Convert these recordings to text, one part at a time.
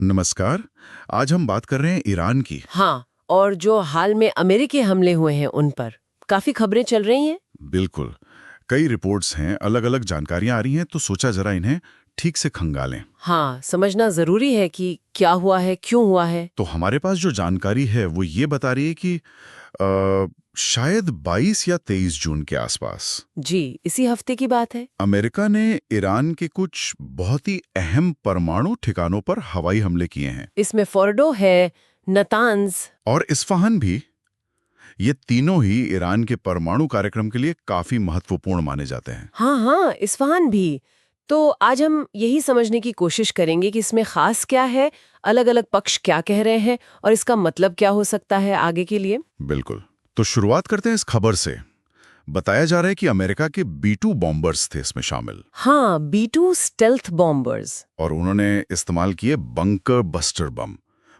नमस्कार। आज हम बात कर रहे हैं ईरान की। हाँ, और जो हाल में अमेरिकी हमले हुए हैं उन पर काफी खबरें चल रही हैं। बिल्कुल। कई रिपोर्ट्स हैं, अलग अलग जानकारियां आ रही हैं, तो सोचा जरा इन्हें ठीक से खंगालें। हाँ, समझना जरूरी है कि क्या हुआ है, क्यों हुआ है। तो हमारे पास जो जानकारी है वो ये बता रही है कि शायद 22 या 23 जून के आसपास जी, इसी हफ्ते की बात है। अमेरिका ने ईरान के कुछ बहुत ही अहम परमाणु ठिकानों पर हवाई हमले किए हैं। इसमें फोर्डो है, नतान्ज। और इस्फहान भी। ये तीनों ही ईरान के परमाणु कार्यक्रम के लिए काफी महत्वपूर्ण माने जाते हैं। हाँ हाँ, इस्फहान भी। तो आज हम यही समझने की कोशिश करेंगे कि इसमें खास क्या है, अलग अलग पक्ष क्या कह रहे हैं और इसका मतलब क्या हो सकता है आगे के लिए। बिल्कुल। तो शुरुआत करते हैं इस खबर से। बताया जा रहा है कि अमेरिका के B-2 बॉम्बर्स थे इसमें शामिल। हाँ, B-2 स्टेल्थ बॉम्बर्स। और उन्होंने इस्तेमाल किए बंकर बस्टर बम।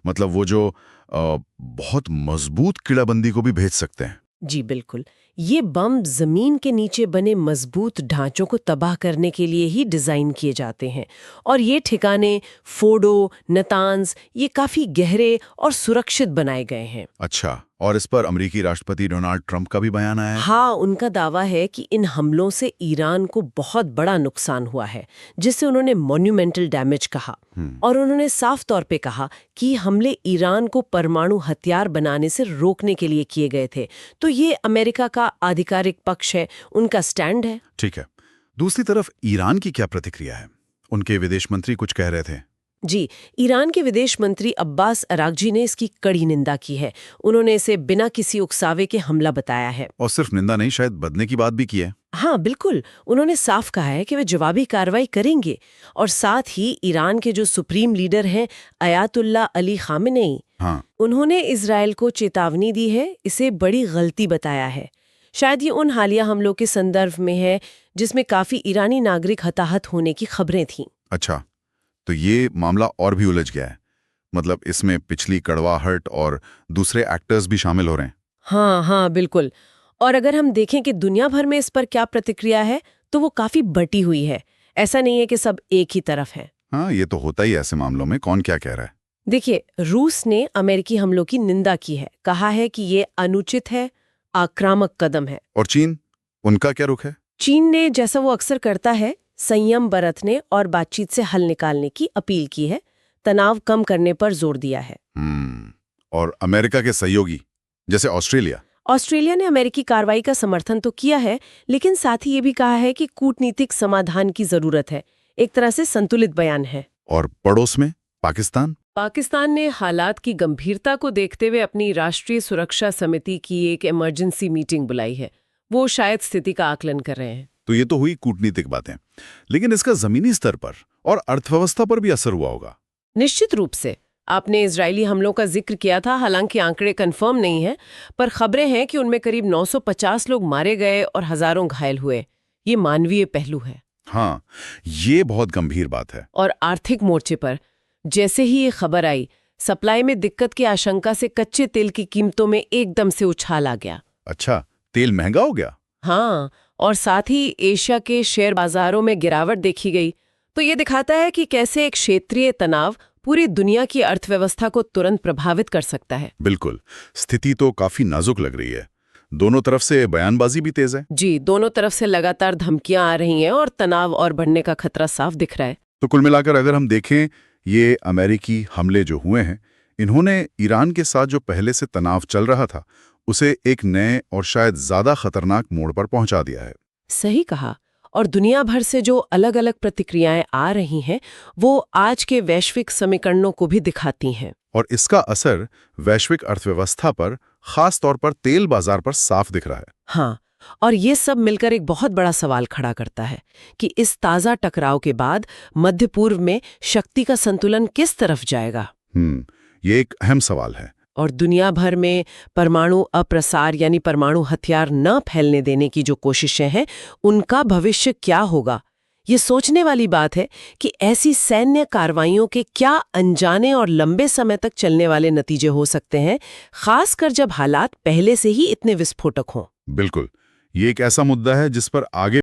मतलब वो जो बहुत मजबूत किलाबंदी को भी भेज सकते हैं। जी बिल्कुल। ये बम जमीन के नीचे बने मजबूत ढांचों को तबाह करने के लिए ही डिजाइन किए जाते हैं। और ये ठिकाने फोर्डो, नतान्ज, ये काफी गहरे और सुरक्षित बनाए गए हैं। अच्छा, और इस पर अमेरिकी राष्ट्रपति डोनाल्ड ट्रंप का भी बयान आया है। हाँ, उनका दावा है कि इन हमलों से ईरान को बहुत बड़ा नुकसान हुआ है, जिसे उन्होंने मॉन्यूमेंटल डैमेज कहा। और उन्होंने साफ तौर पे कहा कि हमले ईरान को परमाणु हथियार बनाने से रोकने के लिए किए गए थे। तो ये अमेरिका का आधिकारिक पक्ष है, उनका स्टैंड है। ठीक है। दूसरी तरफ ईरान की क्या प्रतिक्रिया है? उनके विदेश मंत्री कुछ कह रहे थे। जी, ईरान के विदेश मंत्री अब्बास अरागची ने इसकी कड़ी निंदा की है। उन्होंने इसे बिना किसी उकसावे के हमला बताया है। और सिर्फ निंदा नहीं, शायद बदलने की बात भी की है। हाँ बिल्कुल, उन्होंने साफ कहा है कि वे जवाबी कार्रवाई करेंगे। और साथ ही ईरान के जो सुप्रीम लीडर हैं अयातुल्ला अली खामेनेई, हाँ। उन्होंने इजराइल को चेतावनी दी है, इसे बड़ी गलती बताया है। शायद ये उन हालिया हमलों के संदर्भ में है जिसमें काफी ईरानी नागरिक हताहत होने की खबरें थीं। अच्छा, तो ये मामला और भी उलझ गया है। मतलब इसमें पिछली कड़वाहट और दूसरे एक्टर्स भी शामिल हो रहे हैं। हाँ हाँ बिल्कुल। और अगर हम देखें कि दुनिया भर में इस पर क्या प्रतिक्रिया है, तो वो काफी बटी हुई है। ऐसा नहीं है कि सब एक ही तरफ है। हाँ, ये तो होता ही है ऐसे मामलों में। कौन क्या कह रहा है? देखिए, रूस ने अमेरिकी हमलों की निंदा की है, कहा है कि ये अनुचित है, आक्रामक कदम है। और चीन, उनका क्या रुख है? चीन ने, जैसा वो अक्सर करता है, संयम बरतने और बातचीत से हल निकालने की अपील की है, तनाव कम करने पर जोर दिया है। और अमेरिका के सहयोगी जैसे ऑस्ट्रेलिया? ऑस्ट्रेलिया ने अमेरिकी कार्रवाई का समर्थन तो किया है, लेकिन साथ ही ये भी कहा है कि कूटनीतिक समाधान की जरूरत है। एक तरह से संतुलित बयान है। और पड़ोस में पाकिस्तान? पाकिस्तान ने हालात की गंभीरता को देखते हुए अपनी राष्ट्रीय सुरक्षा समिति की एक इमरजेंसी मीटिंग बुलाई है। वो शायद स्थिति का आकलन कर रहे हैं। तो ये तो हुई कूटनीतिक बातें, लेकिन इसका जमीनी स्तर पर और अर्थव्यवस्था पर भी असर हुआ होगा। निश्चित रूप से। आपने इजरायली हमलों का जिक्र किया था, हालांकि आंकड़े कंफर्म नहीं हैं, पर खबरें हैं कि उनमें करीब 950 लोग मारे गए और हजारों घायल हुए। ये मानवीय पहलू है। हाँ, ये बहुत गंभीर बात है। और आर्थिक मोर्चे पर जैसे ही ये खबर आई, सप्लाई में दिक्कत की आशंका से कच्चे तेल की कीमतों में एकदम से उछाल आ गया। अच्छा, तेल महंगा हो गया? हाँ, और साथ ही एशिया के शेयर बाजारों में गिरावट देखी गई। तो ये दिखाता है कि कैसे एक क्षेत्रीय तनाव पूरी दुनिया की अर्थव्यवस्था को तुरंत प्रभावित कर सकता है। बिल्कुल। स्थिति तो काफी नाजुक लग रही है। दोनों तरफ से बयानबाजी भी तेज है। जी, दोनों तरफ से लगातार धमकियां आ रही हैं और तनाव और बढ़ने का खतरा साफ दिख रहा है। तो कुल मिलाकर अगर हम देखें, ये अमेरिकी हमले जो हुए हैं, इन्होंने ईरान के साथ जो पहले से तनाव चल रहा था, उसे एक नए और शायद ज्यादा खतरनाक मोड़ पर पहुंचा दिया है। सही कहा। और दुनिया भर से जो अलग अलग प्रतिक्रियाएं आ रही हैं, वो आज के वैश्विक समीकरणों को भी दिखाती हैं। और इसका असर वैश्विक अर्थव्यवस्था पर, खास तौर पर तेल बाजार पर साफ दिख रहा है। हाँ, और ये सब मिलकर एक बहुत बड़ा सवाल खड़ा करता है कि इस ताज़ा टकराव के बाद मध्य पूर्व में शक्ति का संतुलन किस तरफ जाएगा। ये एक अहम सवाल है। और दुनिया भर में परमाणु अप्रसार यानी परमाणु हथियार न फैलने देने की जो कोशिशें हैं, उनका भविष्य क्या होगा। ये सोचने वाली बात है कि ऐसी सैन्य कार्रवाइयों के क्या अनजाने और लंबे समय तक चलने वाले नतीजे हो सकते हैं, खासकर जब हालात पहले से ही इतने विस्फोटक हों। बिल्कुल, ये एक ऐसा मुद्दा है जिस पर आगे